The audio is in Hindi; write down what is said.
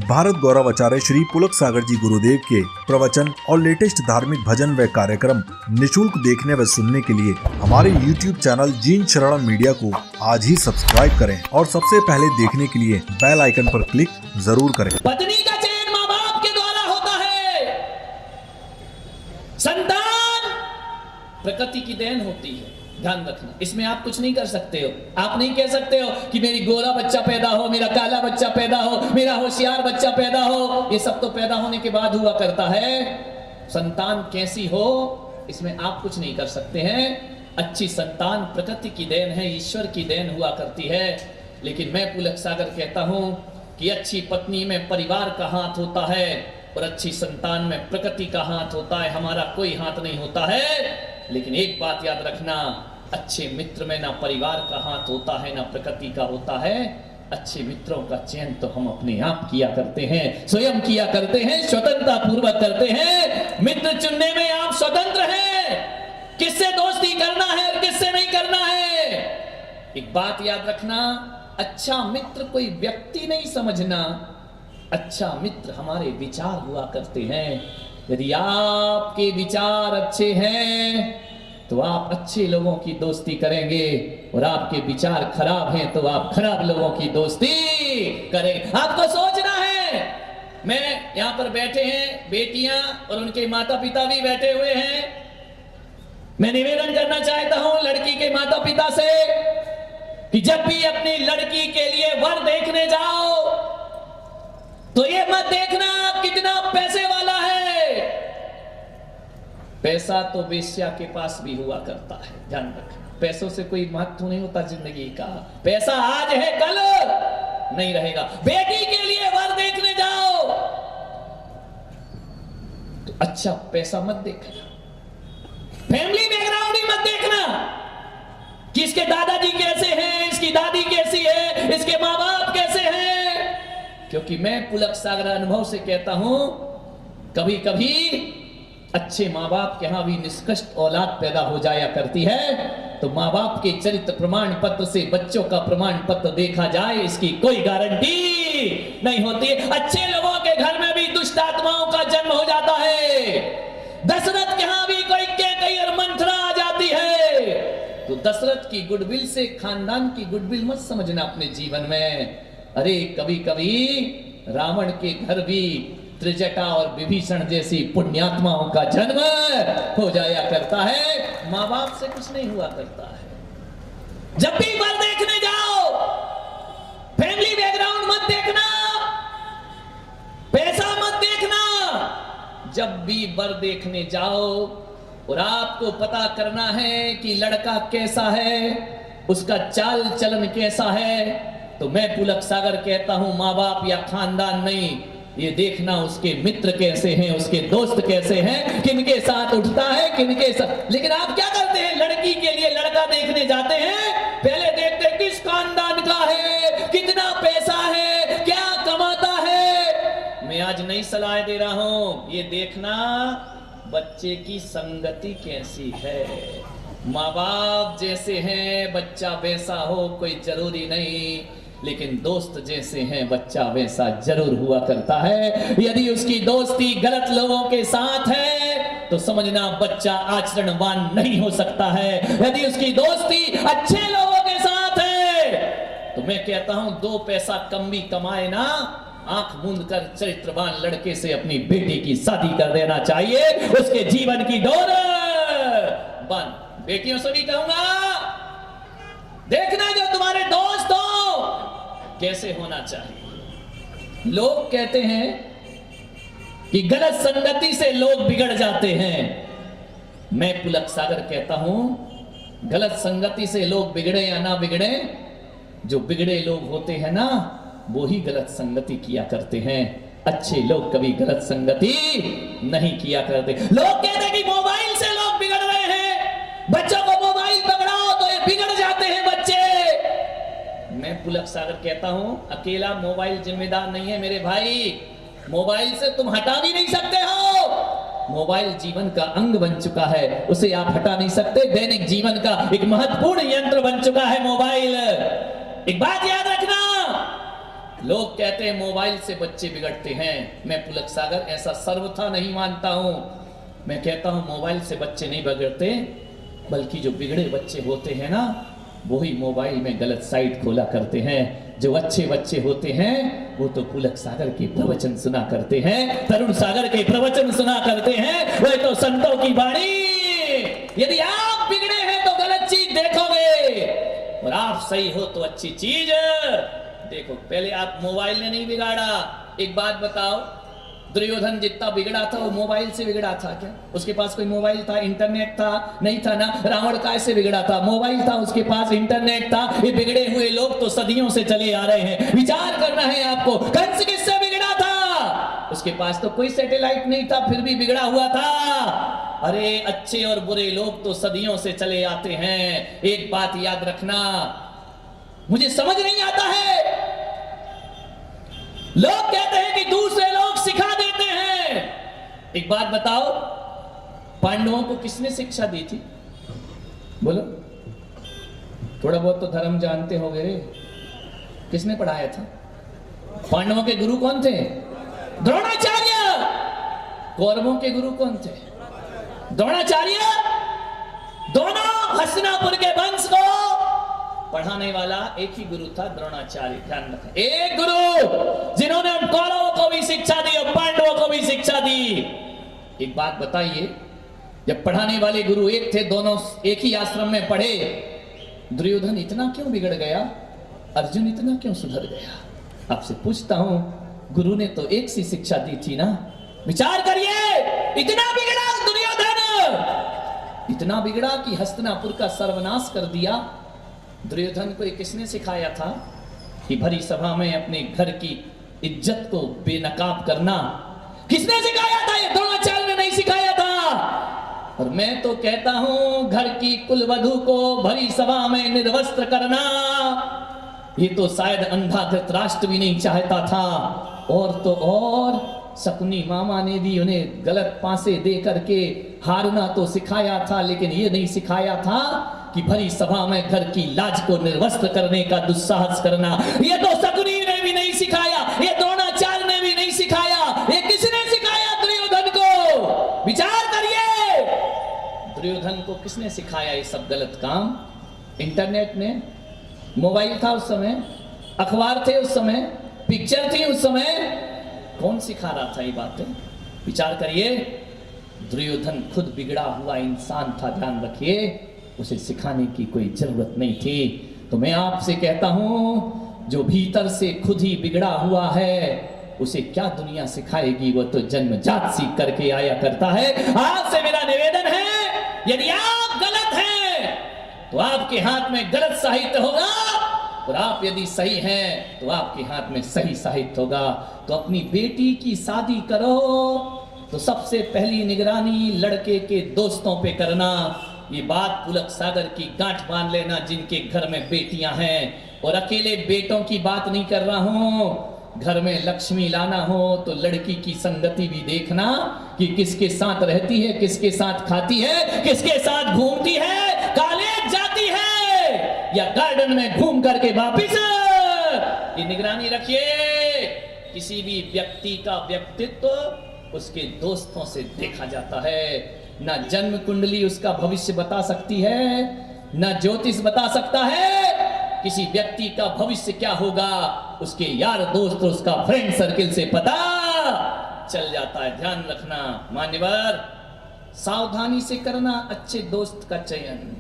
भारत गौरव आचार्य श्री पुलक सागर जी गुरुदेव के प्रवचन और लेटेस्ट धार्मिक भजन व कार्यक्रम निशुल्क देखने व सुनने के लिए हमारे YouTube चैनल जीन शरण मीडिया को आज ही सब्सक्राइब करें और सबसे पहले देखने के लिए बेल आइकन पर क्लिक जरूर करें। पत्नी का चयन माँ बाप के द्वारा होता है, संतान प्रकृति की देन होती है। ध्यान रखना, इसमें आप कुछ नहीं कर सकते हो। आप नहीं कह सकते हो कि मेरी गोरा बच्चा पैदा हो, मेरा काला बच्चा पैदा हो, मेरा होशियार बच्चा पैदा हो। ये सब तो पैदा होने के बाद हुआ करता है। संतान कैसी हो इसमें आप कुछ नहीं कर सकते हैं। अच्छी संतान प्रकृति की देन है, ईश्वर की देन हुआ करती है। लेकिन मैं पुलक सागर कहता हूं कि अच्छी पत्नी में परिवार का हाथ होता है और अच्छी संतान में प्रकृति का हाथ होता है। हमारा कोई हाथ नहीं होता है। लेकिन एक बात याद रखना, अच्छे मित्र में ना परिवार का हाथ होता है ना प्रकृति का होता है। अच्छे मित्रों का चयन तो हम अपने आप किया करते हैं, स्वयं किया करते हैं, स्वतंत्रता पूर्वक करते हैं। मित्र चुनने में आप स्वतंत्र हैं, किससे दोस्ती करना है और किससे नहीं करना है। एक बात याद रखना, अच्छा मित्र कोई व्यक्ति नहीं समझना, अच्छा मित्र हमारे विचार हुआ करते हैं। यदि आपके विचार अच्छे हैं तो आप अच्छे लोगों की दोस्ती करेंगे और आपके विचार खराब हैं तो आप खराब लोगों की दोस्ती करें। आपको सोचना है। मैं यहां पर बैठे हैं बेटियां और उनके माता पिता भी बैठे हुए हैं। मैं निवेदन करना चाहता हूं लड़की के माता पिता से कि जब भी अपनी लड़की के लिए वर देखने जाओ तो ये मत देखना कितना पैसे वाला है। पैसा तो वेश्या के पास भी हुआ करता है, ध्यान रखना। पैसों से कोई महत्व नहीं होता जिंदगी का। पैसा आज है कल नहीं रहेगा। बेटी के लिए वर देखने जाओ तो अच्छा पैसा मत देखना, फैमिली बैकग्राउंड ही मत देखना कि इसके दादाजी कैसे हैं, इसकी दादी कैसी है, इसके माँ बाप कैसे हैं। क्योंकि मैं पुलक सागर अनुभव से कहता हूं, कभी कभी अच्छे माँ बाप के यहां भी निष्कृष्ट औलाद पैदा हो जाया करती है। तो माँ बाप के चरित्र प्रमाण पत्र से बच्चों का प्रमाण पत्र देखा जाए, इसकी कोई गारंटी नहीं होती। अच्छे लोगों के घर में भी दुष्ट आत्माओं का जन्म हो जाता है। दशरथ के यहां भी कई और मंथरा आ जाती है। तो दशरथ की गुडविल से खानदान की गुडविल मत समझना अपने जीवन में। अरे कभी कभी रावण के घर भी त्रिजटा और विभीषण जैसी पुण्यात्माओं का जन्म हो जाया करता है। माँ बाप से कुछ नहीं हुआ करता है। जब भी वर देखने जाओ फैमिली बैकग्राउंड मत देखना, पैसा मत देखना। जब भी वर देखने जाओ और आपको पता करना है कि लड़का कैसा है, उसका चाल चलन कैसा है, तो मैं पुलक सागर कहता हूं माँ बाप या खानदान नहीं, ये देखना उसके मित्र कैसे हैं, उसके दोस्त कैसे हैं, किनके साथ उठता है, किनके साथ। लेकिन आप क्या करते हैं, लड़की के लिए लड़का देखने जाते हैं, पहले देखते हैं किस खानदान का है, कितना पैसा है, क्या कमाता है। मैं आज नई सलाह दे रहा हूं, ये देखना बच्चे की संगति कैसी है। माँ बाप जैसे हैं बच्चा वैसा हो कोई जरूरी नहीं, लेकिन दोस्त जैसे हैं बच्चा वैसा जरूर हुआ करता है। यदि उसकी दोस्ती गलत लोगों के साथ है तो समझना बच्चा आचरणवान नहीं हो सकता है। यदि उसकी दोस्ती अच्छे लोगों के साथ है तो मैं कहता हूं 2 पैसा कम भी कमाए ना, आंख मूंद कर चरित्रवान लड़के से अपनी बेटी की शादी कर देना चाहिए। उसके जीवन की डोर बंद। बेटियों से भी कहूंगा, देखना जो तुम्हारे दोस्त हो कैसे होना चाहिए। लोग कहते हैं कि गलत संगति से लोग बिगड़ जाते हैं। मैं पुलक सागर कहता हूं, गलत संगति से लोग बिगड़े या ना बिगड़े, जो बिगड़े लोग होते हैं ना वो ही गलत संगति किया करते हैं। अच्छे लोग कभी गलत संगति नहीं किया करते। लोग कहते हैं कि मोबाइल से लोग बिगड़ रहे हैं, बच्चों को मोबाइल पकड़ाओ तो ये बिगड़ जाते हैं बच्चे। मैं पुलक सागर कहता हूं, अकेला मोबाइल जिम्मेदार नहीं है मेरे भाई। मोबाइल से तुम हटा भी नहीं सकते हो। मोबाइल जीवन का अंग बन चुका है, उसे आप हटा नहीं सकते। दैनिक जीवन का एक महत्वपूर्ण यंत्र बन चुका है मोबाइल। एक बात याद रखना, लोग कहते हैं मोबाइल से बच्चे बिगड़ते हैं। मैं पुलक सागर ऐसा सर्वथा नहीं मानता हूं। मैं कहता हूं मोबाइल से बच्चे नहीं बिगड़ते, बल्कि जो बिगड़े बच्चे होते हैं ना, वही मोबाइल में गलत साइट खोला करते हैं। जो अच्छे बच्चे होते हैं वो तो पुलक सागर के प्रवचन सुना करते हैं, तरुण सागर के प्रवचन सुना करते हैं, वह तो संतों की वाणी। यदि आप बिगड़े हैं तो गलत चीज देखोगे, और आप सही हो तो अच्छी चीज देखो। पहले आप मोबाइल ने नहीं बिगाड़ा। एक बात बताओ, दुर्योधन जितना बिगड़ा था वो मोबाइल से बिगड़ा था क्या? उसके पास कोई मोबाइल था, इंटरनेट था? नहीं था ना। रावण कैसे बिगड़ा था? मोबाइल था, उसके पास इंटरनेट था। ये बिगड़े हुए लोग तो सदियों से चले आ रहे हैं। विचार करना है आपको। कंस किससे बिगड़ा था? उसके पास तो कोई सैटेलाइट नहीं था, फिर भी बिगड़ा हुआ था। अरे अच्छे और बुरे लोग तो सदियों से चले आते हैं। एक बात याद रखना, मुझे समझ नहीं आता है, लोग कहते हैं कि दूसरे लोग सिखा देते हैं। एक बात बताओ, पांडवों को किसने शिक्षा दी थी? बोलो, थोड़ा बहुत तो धर्म जानते हो गए। किसने पढ़ाया था? पांडवों के गुरु कौन थे? द्रोणाचार्य। कौरवों के गुरु कौन थे? द्रोणाचार्य। दोनों हस्तिनापुर के वंश को पढ़ाने वाला एक ही गुरु था, द्रोणाचार्य। ध्यान रखें, एक गुरु जिन्होंने कौरवों को भी शिक्षा दी और पांडवों को भी शिक्षा दी। एक बात बताइए, जब पढ़ाने वाले गुरु एक थे, दोनों एक ही आश्रम में पढ़े, दुर्योधन इतना क्यों बिगड़ गया? अर्जुन इतना क्यों सुधर गया? आपसे पूछता हूं, गुरु ने तो एक सी शिक्षा दी थी ना। विचार करिए, इतना बिगड़ा दुर्योधन, इतना बिगड़ा कि हस्तिनापुर का सर्वनाश कर दिया। दुर्योधन को किसने सिखाया था कि भरी सभा में अपने घर की इज्जत को बेनकाब करना? किसने सिखाया था? ये द्रोणाचार्य ने नहीं सिखाया था। और मैं तो कहता हूं, घर की कुलवधू को भरी सभा में निर्वस्त्र करना, ये तो शायद अंधा धृतराष्ट्र भी नहीं चाहता था। और तो और शकुनी मामा ने भी उन्हें गलत पासे दे करके हारना तो सिखाया था, लेकिन ये नहीं सिखाया था कि भरी सभा में घर की लाज को निर्वस्त्र करने का दुस्साहस करना। ये तो शकुनी ने भी नहीं सिखाया, ये द्रोणाचार्य ने भी नहीं सिखाया। ये किसने सिखाया? दुर्योधन को। विचार करिए, दुर्योधन को किसने सिखाया ये सब गलत काम? इंटरनेट ने? मोबाइल था उस समय, अखबार थे उस समय, पिक्चर थी उस समय। कौन सिखा रहा था ये बातें? विचार करिए, दुर्योधन खुद बिगड़ा हुआ इंसान था। ध्यान रखिए, उसे सिखाने की कोई जरूरत नहीं थी। तो मैं आपसे कहता हूं, जो भीतर से खुद ही बिगड़ा हुआ है, उसे क्या दुनिया सिखाएगी? वो तो जन्मजात सीख करके आया करता है। आपसे मेरा निवेदन है, यदि आप गलत हैं तो आपके हाथ में गलत साहित्य होगा, और आप यदि सही हैं तो आपके हाथ में सही साहित्य होगा। तो अपनी बेटी की शादी करो तो सबसे पहली निगरानी लड़के के दोस्तों पे करना। ये बात पुलक सागर की गांठ बांध लेना, जिनके घर में बेटियां हैं। और अकेले बेटों की बात नहीं कर रहा हूं, घर में लक्ष्मी लाना हो तो लड़की की संगति भी देखना कि किसके साथ रहती है, किसके साथ खाती है, किसके साथ घूमती है, कॉलेज जाती है या गार्डन में घूम करके वापिस। ये निगरानी रखिए। किसी भी व्यक्ति का व्यक्तित्व उसके दोस्तों से देखा जाता है। ना जन्म कुंडली उसका भविष्य बता सकती है, ना ज्योतिष बता सकता है। किसी व्यक्ति का भविष्य क्या होगा, उसके यार दोस्त, उसका फ्रेंड सर्किल से पता चल जाता है। ध्यान रखना मान्यवर, सावधानी से करना अच्छे दोस्त का चयन।